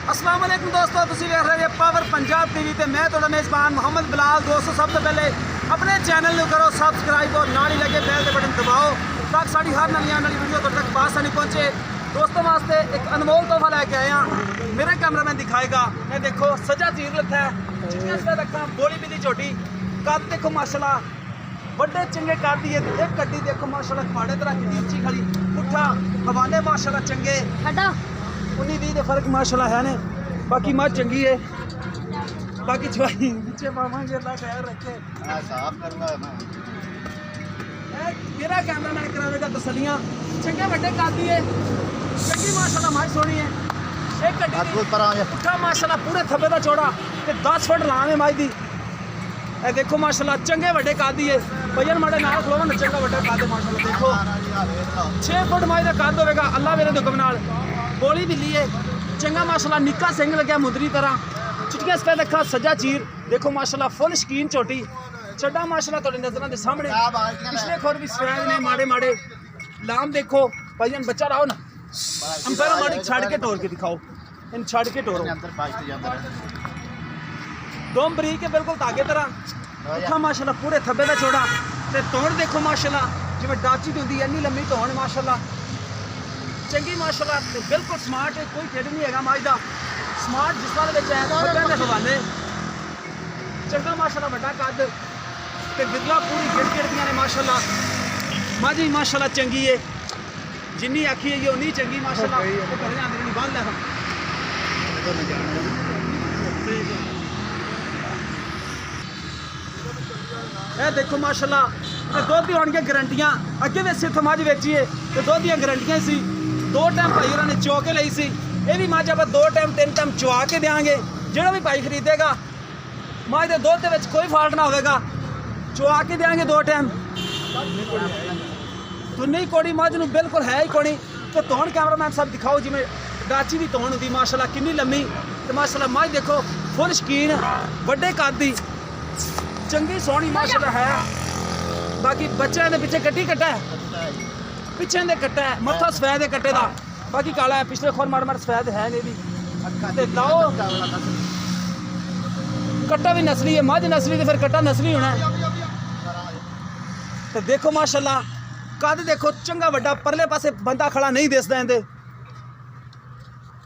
अस्सलाम वालेकुम दोस्तों, तुसीं वेख रहे हो पावर पंजाब टीवी ते मैं तुहाडा मेज़बान मोहम्मद बिलाल। दोस्तों सब तो पहले अपने चैनल नूं करो सब्सक्राइब और नाल ही लगे बैल दे बटन दबाओ ताकि साडी हर नवी आने वाली वीडियो तुहाडे तक बासानी पहुंचे। दोस्तों वास्ते एक अनमोल तोहफा लैके आए हैं, मेरा कैमरामैन दिखाएगा। मैं देखो सजा चीर लथा है, चिट्टियां सफेद अखां, बोली बिल्ली छोटी, कद देखो माशाल्लाह बड़े चंगे कर दिए। एक गड्डी देखो माशाल्लाह पाड़े तरह की ऊंची खड़ी, पुट्ठा हवाले माशाल्लाह चंगे, 19-20 के फर्क माशाल्लाह है ने। बाकी मत चंगी है, बाकी चवाई नीचे पावांगे, अल्लाह खैर रखे। साफ करूंगा मैं, मेरा कैमरामैन करावेगा तसलियां। चंगे बड़े कर दिए, चंगी माशाल्लाह माई सोनी है। एक गड्डी पुट्ठा माशाल्लाह पूरे थब्बे का चौड़ा ते 10 फुट लाम है माई दी। ए देखो माशाल्लाह चंगे बड़े कर दिए, भजन माड़े नाल खलोवा न चंगा बड़ा कर दे माशाल्लाह। देखो 6 फुट माई का कद होगा, अल्लाह मेरे हुक्म नाल। बोली बिल्ली है चंगा माशाल्लाह, निक्का सिंह लग्या मुंदरी तरह, चिट्टियां सफेद अखां, सजा चीर देखो माशाल्लाह, फुल शकीन चोटी, चड्डा माशाल्लाह तुहाडी नज़रां दे सामने। पिछले खुर भी सफेद ने माड़े माड़े लाम। देखो भाईजान बच्चा रहो ना, हम पहले माड़ी छड़ के टोर के दिखाओ, इन छड़ के टोरो। दोम बरीक है बिल्कुल धागे तरह, अखा माशाल्लाह पूरे थब्बे का चौड़ा ते तोड़ देखो माशाल्लाह जिवें डाची दी हुंदी इन्नी लम्मी तोड़ माशाल्लाह चंगी माशाल्लाह। ते बिल्कुल स्मार्ट है, कोई खेड नहीं है माई दा। स्मार्ट जिस वाले विच है बच्चों के हवाले, चंगा माशाल्लाह बड़ा कद ते गिरला पूरी गिरदियां ने माशाल्लाह। माजी माशाल्लाह चंगी है, जिन्नी आखी है उन्नी चंगी माशाल्लाह। घरे आंदे नहीं बंद है। ए देखो माशाल्लाह दुध दी होणगे गारंटियां। अगे वैसे इत्थों मझ वेची है तो दुध दी गारंटियां सी। 2 टाइम भाई होरां ने चो के लई सी, ये भी मझ आप 2 टाइम 3 टाइम चुआ के देंगे। जो भी भाई खरीदेगा मझ के दुध के कोई फॉल्ट ना होगा, चुआ के देंगे 2 टाइम। तो नहीं कोड़ी मझ नूं बिल्कुल है ही कोनी। तो तोड़ कैमरामैन साहब दिखाओ जिवें डाची की तोड़ होंदी माशाल्लाह कितनी लम्मी। तो माशाल्लाह मझ देखो फुल शकीन, बड़े कद दी, चंगी सोहनी माशाल्लाह है। बाकी बच्चे के पिछे कट्टी कट्टा है, पिछे दे कट्टा है, मत्था सफेद है कट्टे का, बाकी काला है। पिछले खोर माड़ माड़ सफेद है नहीं भी। लाओ कट्टा भी नस्ली है, मझ नस्ली तो फिर कट्टा नस्ली होना है। तो देखो माशाल्लाह कद देखो चंगा वड्डा, परले पासे बंदा खड़ा नहीं दिसदा इंदे।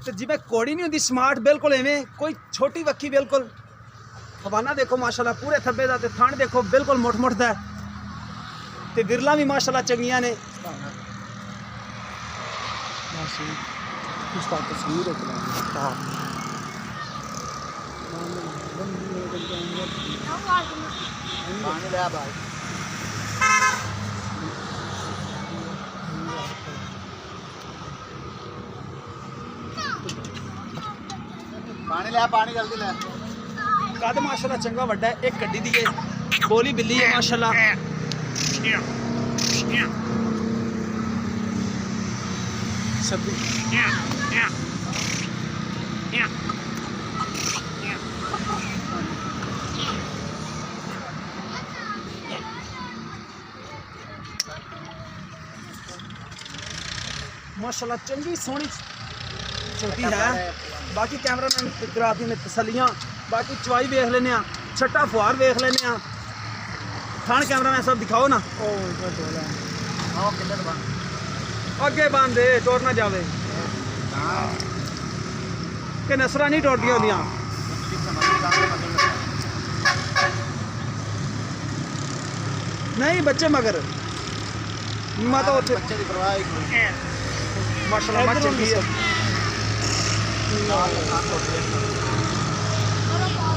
तो जिवें कोड़ी नहीं होंदी स्मार्ट बिल्कुल इवें, कोई छोटी वक्की बिल्कुल। हवाना देखो माशाल्लाह पूरे थब्बे दा, ते थण देखो बिल्कुल मुठ मुठ दा, ते गिरला भी माशाल्लाह चंगियां ने। पानी ले, पानी जल्दी ले। कद माशाल्लाह चंगा वड्डा है, एक गड्डी दी है, बोली बिल्ली है माशाल्लाह। माशाल्लाह चंगी सोहनी छोटी है। बाकी कैमरामैन कराती ने तसलियां। बाकी चवाई वेख लेने, छट्टा फुहार वेख लेने। थान कैमरामैन सब दिखाओ ना, अगे बंद दे टोर ना जावे कि नसरा नहीं टोरदियां होंदियां। नहीं बच्चे मगर मैं तो माशाल्लाह मत चंगी है।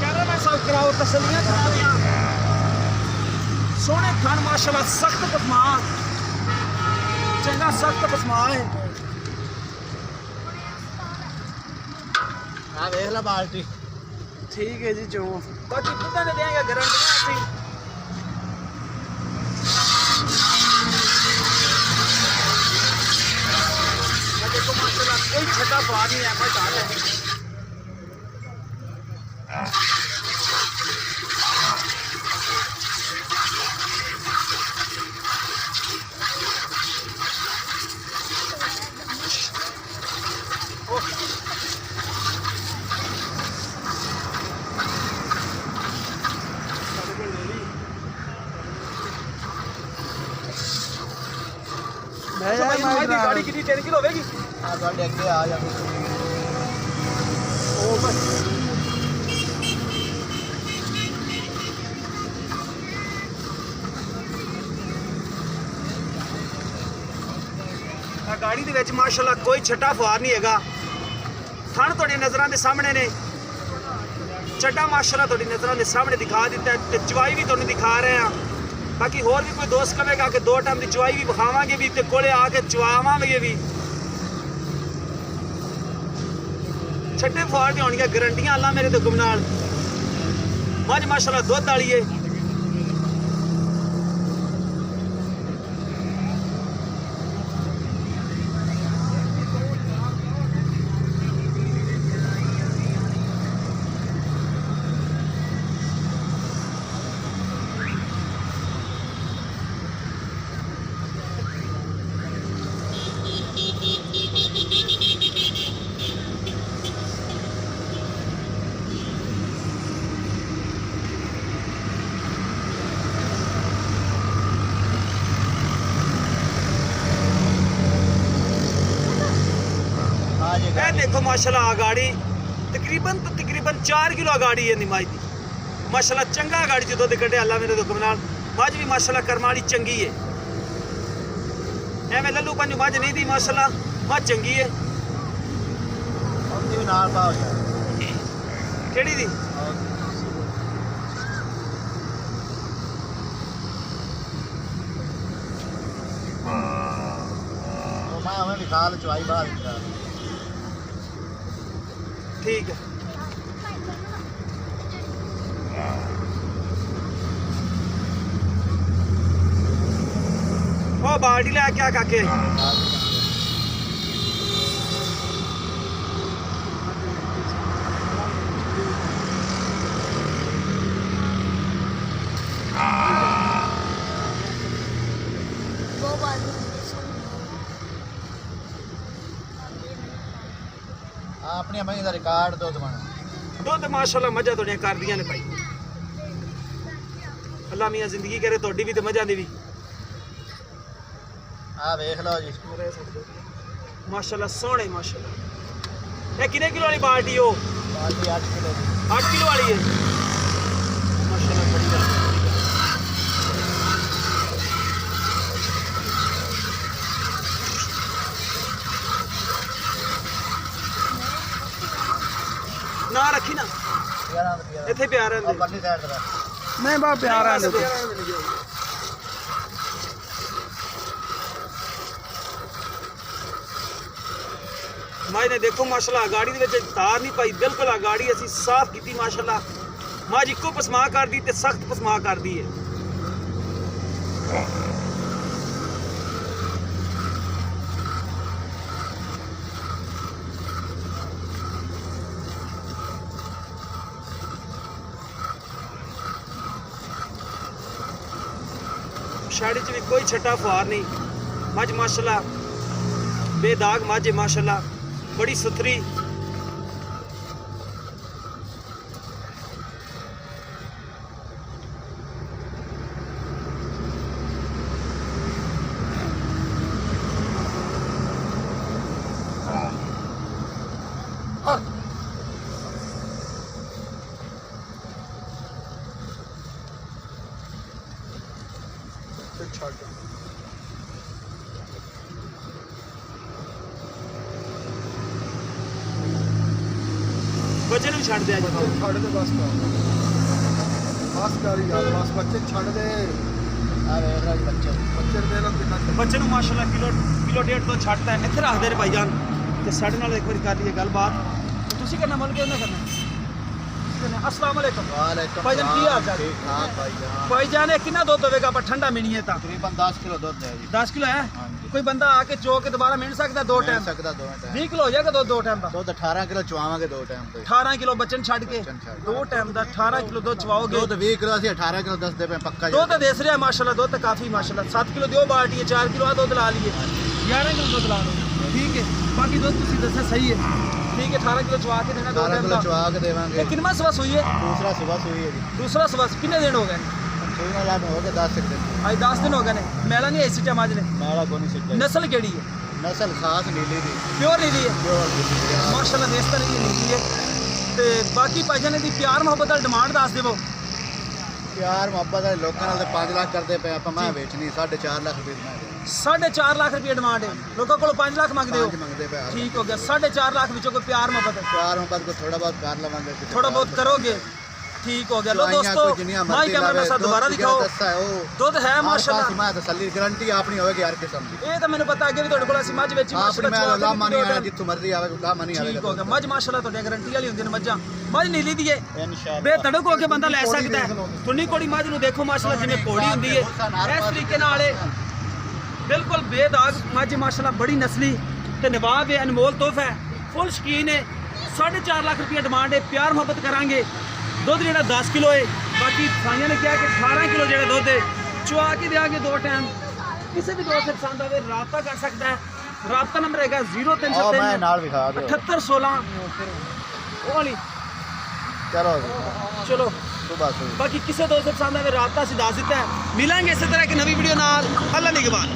कैमरामैन साहब कराओ तसलियां सोहने खान माशाल्लाह, सख्त पसमा, चंगा सख्त पसमा है। हाँ देख ला बाल्टी, ठीक है जी। जो बाकी दुद्धा ने देंगे गारंटियां। देखो माशाल्लाह कोई छठा पा नहीं है, कोई डाल है। ਮਾਈ ਦੀ ਗਾੜੀ ਕਿੰਨੀ 3 ਕਿਲੋ ਹੋਵੇਗੀ ਆ ਤੁਹਾਡੇ ਅੱਗੇ ਆ ਜਾਂਦੀ ਉਹ ਬਸ ਆ ਗਾੜੀ ਦੇ ਵਿੱਚ ਮਾਸ਼ਾਅੱਲਾ ਕੋਈ ਛੱਟਾ ਫੁਆਰ ਨਹੀਂ ਹੈਗਾ ਥਣ ਤੁਹਾਡੀ ਨਜ਼ਰਾਂ ਦੇ ਸਾਹਮਣੇ ਨੇ ਚੱਡਾ ਮਾਸ਼ਾਅੱਲਾ ਤੁਹਾਡੀ ਨਜ਼ਰਾਂ ਦੇ ਸਾਹਮਣੇ ਦਿਖਾ ਦਿੱਤਾ ਤੇ ਚਵਾਈ ਵੀ ਤੁਹਾਨੂੰ ਦਿਖਾ ਰਹੇ ਆ ਬਾਕੀ ਹੋਰ ਵੀ ਕੋਈ ਦੋਸਤ ਕਹੇਗਾ ਕਿ 2 ਟਾਈਮ ਦੀ ਚਵਾਈ ਵੀ ਵਿਖਾਵਾਂਗੇ ਵੀ ਤੇ ਕੋਲੇ ਆ ਕੇ ਚਵਾਵਾਂਗੇ ਵੀ ਛੱਡੇ ਫੁਆਰ ਦੀ ਹੋਣਗੀਆਂ ਗਰੰਟੀਆਂ ਅੱਲਾ ਮੇਰੇ ਤੇ ਹੁਕਮ ਨਾਲ ਮੱਝ ਮਾਸ਼ਾਅੱਲਾ ਦੁੱਧ ਵਾਲੀ ਏ ਇਹ देखो माशाल्लाह गाड़ी तकरीबन 4 किलो गाड़ी है निमाज दी माशाल्लाह चंगा गाड़ी जो दुध कटे अल्लाह मेरे हुक्म नाल मझ भी माशाल्लाह करमाड़ी चंगी है एवें लल्लू पंज मझ नहीं दी माशाल्लाह मझ चंगी है ਉਹਦੀ ਨਾਲ ਪਾਓ केड़ी दी ਉਹ ਮੈਂ ਹਮੇ ਵਿਖਾ ਲ ਚਵਾਈ ਬਾਹਰ ਦਿੱਤਾ ठीक है ओ बाल्टी ले क्या काके ਆਪਣੀ ਮੈਂ ਦਾ ਰਿਕਾਰਡ ਦੁੱਧ ਬਣਾ ਦੁੱਧ ਮਾਸ਼ਾਅੱਲਾ ਮੱਝਾਂ ਤੁਹਾਡੀਆਂ ਕਰਦੀਆਂ ਨੇ ਭਾਈ ਅੱਲਾ ਮੀਆਂ ਜ਼ਿੰਦਗੀ ਕਰੇ ਤੁਹਾਡੀ ਵੀ ਤੇ ਮੱਝਾਂ ਦੀ ਵੀ ਆ ਵੇਖ ਲਓ ਜੀ ਮਾਸ਼ਾਅੱਲਾ ਸੋਹਣੇ ਮਾਸ਼ਾਅੱਲਾ ਇਹ ਕਿੰਨੇ ਕਿਲੋ ਵਾਲੀ ਬਾਲਟੀ ਉਹ ਬਾਲਟੀ 8 ਕਿਲੋ ਦੀ 8 ਕਿਲੋ ਵਾਲੀ ਹੈ ਮਾਸ਼ਾਅੱਲਾ ਬੜੀ ਗੱਲ ना रखी ना इतने प्यार है ਪਰਲੀ ਸਾਈਡ ਤੇ नहीं बा प्यार है माई ने देखो माशाल्लाह गाड़ी दे विच तार नहीं पाई बिल्कुल आ गाड़ी असी साफ की माशाल्लाह माज इको पसमा कर दी ते सख्त पसमा कर दी है शाड़ी च भी कोई छट्टा फुहार नहीं मझ माशाल्लाह बेदाग मझ है माशाल्लाह बड़ी सुथरी बच्चे भी छड़ दिया ਛੱਡ ਦੇ ਬਸ ਕਰ ਯਾਰ ਬਸ ਬੱਚੇ ਛੱਡ ਦੇ ਆ ਵੇਖ ਰਾਜ ਬੱਚੇ ਦੇ ਨਾਲ ਕਿੰਨਾ बच्चे माशाल्लाह किलो 1.5 तो छड़ता है इतने रखते हैं भाईजान तो साढ़े नाल एक बार कर लीजिए गलबात तुसी करना मन के उन्हें करना अस्सलाम वालेकुम वालेकुम भाईजान की हाल चाल ठीक ठाक भाईजान भाईजान ये कितना दूध होगा पर ठंडा मिनी है ता तकरीबन 10 किलो दूध है जी 10 किलो है हाँ जी कोई बंदा आके चो के दोबारा मिल सकता है 2 मिल टाइम ਸਕਦਾ ਦੋ ਟਾਈਮ 20 किलो हो जाएगा दो टाइम का ਦੁੱਧ 18 ਕਿਲੋ ਚਵਾਵਾਂਗੇ ਦੋ ਟਾਈਮ ਤੇ 18 किलो बच्चन छड़ के बच्चन छड़ के। 2 टाइम ਦਾ 18 किलो दूध चवाओगे ਦੁੱਧ 20 ਕਿਲੋ ਅਸੀਂ 18 ਕਿਲੋ ਦੱਸਦੇ ਪਏ ਪੱਕਾ दूध तो देस रहा है माशाल्लाह दूध तो काफी माशाल्लाह 7 किलो दियो बाल्टी है 4 किलो दूध ला लिए 11 किलो दूध ला लो ठीक है बाकी दूध तुसी दसा सही है ठीक है 18 किलो चवा के देना 2 18 टाइम किलो का ਚਵਾ ਕੇ ਦੇਵਾਂਗੇ ये कितना सवस हुई है दूसरा सुबह हुई है जी दूसरा सवस कितने दिन हो गए सुबह लाभ हो गया 10 दिन आज 10 दिन हो गए ने मेला नहीं ऐसी टाइम आज ने मेरा कोनी सिट नस्ल केड़ी है ਨਸਲ ਖਾਸ ਨੀਲੀ ਦੀ ਪਿਓਰ ਨੀਲੀ ਹੈ ਪਿਓਰ ਨੀਲੀ ਮਾਸ਼ਾਅੱਲਾ ਦੇਸ ਤਾਂ ਨਹੀਂ ਨੀਲੀ ਹੈ। ਤੇ ਬਾਕੀ ਭਾਈਜਾਨ ਦੀ ਪਿਆਰ ਮੁਹੱਬਤ ਦਾ ਡਿਮਾਂਡ ਦੱਸ ਦੇਵੋ। ਪਿਆਰ ਮੁਹੱਬਤ ਦੇ ਲੋਕਾਂ ਨਾਲ ਤੇ 5 ਲੱਖ ਕਰਦੇ ਪਏ ਆਪਾਂ, ਮੈਂ ਵੇਚਣੀ 4.5 ਲੱਖ ਰੁਪਏ ਦੀ। 4.5 ਲੱਖ ਰੁਪਏ ਡਿਮਾਂਡ ਹੈ, ਲੋਕਾਂ ਕੋਲੋਂ 5 ਲੱਖ ਮੰਗਦੇ ਹੋ। ਮੰਗਦੇ ਪਏ। ਠੀਕ ਹੋ ਗਿਆ, 4.5 ਲੱਖ ਵਿੱਚੋਂ ਕੋਈ ਪਿਆਰ ਮੁਹੱਬਤ ਪਿਆਰ ਮੁਹੱਬਤ ਕੋ ਥੋੜਾ ਬਹੁਤ ਕਰ ਲਵਾਂਗੇ, ਥੋੜਾ ਬਹੁਤ ਕਰੋਗੇ। ਠੀਕ ਹੋ ਗਿਆ। ਲੋ ਦੋਸਤੋ ਮਾਈ ਕੈਮਰਾ ਮੇਰੇ ਸਾਥ ਦੁਬਾਰਾ ਦਿਖਾਓ। ਦੁੱਧ ਹੈ ਮਾਸ਼ਾਅੱਲਾ, ਮੈਂ ਤਸੱਲੀ ਗਾਰੰਟੀ ਆਪਣੀ ਹੋਵੇਗੀ ਹਰ ਕਿਸਮ ਦੀ। ਇਹ ਤਾਂ ਮੈਨੂੰ ਪਤਾ ਅੱਗੇ ਵੀ ਤੁਹਾਡੇ ਕੋਲ ਅਸੀਂ ਮੱਝ ਵੇਚੀ ਆਪਣੀ ਮੈਂ ਲਾਮਾ ਨਹੀਂ ਆਇਆ, ਜਿੱਥੋਂ ਮਰਜ਼ੀ ਆਵੇ ਕੋਈ ਲਾਮਾ ਨਹੀਂ ਆਵੇਗਾ। ਠੀਕ ਹੋ ਗਿਆ। ਮੱਝ ਮਾਸ਼ਾਅੱਲਾ ਤੁਹਾਡੀ ਗਾਰੰਟੀ ਵਾਲੀ ਹੁੰਦੀ ਨੇ ਮੱਝਾਂ। ਮੱਝ ਨੀਲੀ ਦੀ ਹੈ, ਇਨਸ਼ਾਅੱਲਾ ਬੇਤੜਕ ਹੋ ਕੇ ਬੰਦਾ ਲੈ ਸਕਦਾ ਹੈ। ਤੁੰਨੀ ਕੋੜੀ ਮੱਝ ਨੂੰ ਦੇਖੋ ਮਾਸ਼ਾਅੱਲਾ ਜਿਵੇਂ ਕੋੜੀ ਹੁੰਦੀ ਹੈ ਇਸ ਤਰੀਕੇ ਨਾਲ ਇਹ ਬਿਲਕੁਲ ਬੇਦਾਗ ਮੱਝ ਮਾਸ਼ਾਅੱਲਾ, ਬੜੀ ਨਸਲੀ ਤੇ ਨਵਾਬ ਹੈ, ਅਨਮੋਲ ਤੋਹਫਾ ਹੈ, ਫੁੱਲ ਸ਼ਕੀਨ ਹੈ। 4.5 ਲੱਖ ਰੁਪਏ ਡਿਮਾਂਡ ਹੈ। ਪਿਆਰ ਮੁਹੱਬਤ ਕਰਾਂਗੇ। ਦੁੱਧ ਜਿਹੜਾ 10 ਕਿਲੋ ਹੈ, ਬਾਕੀ ਸਾਈਆਂ ਨੇ ਕਿਹਾ ਕਿ 18 ਕਿਲੋ ਜਿਹੜਾ ਦੁੱਧ ਹੈ ਚੁਆ ਕੇ ਦੇਾਂਗੇ 2 ਟਾਈਮ। ਕਿਸੇ ਵੀ ਦੋਸਤ ਪਸੰਦ ਆਵੇ ਰਾਬਤਾ ਕਰ ਸਕਦਾ ਹੈ। ਰਾਬਤਾ ਨੰਬਰ ਹੈਗਾ 0303 ਮੈਂ ਨਾਲ ਵਿਖਾ ਦਿਓ 7816 ਉਹ ਵਾਲੀ। ਚਲੋ ਬਾਕੀ ਕਿਸੇ ਦੋਸਤ ਪਸੰਦ ਆਵੇ ਰਾਬਤਾ ਅਸੀਂ ਦੱਸ ਦਿੱਤਾ ਹੈ। ਮਿਲਾਂਗੇ ਇਸੇ ਤਰ੍ਹਾਂ ਇੱਕ ਨਵੀਂ ਵੀਡੀਓ ਨਾਲ। ਅੱਲਾ ਨਿਗਹਬਾਨ।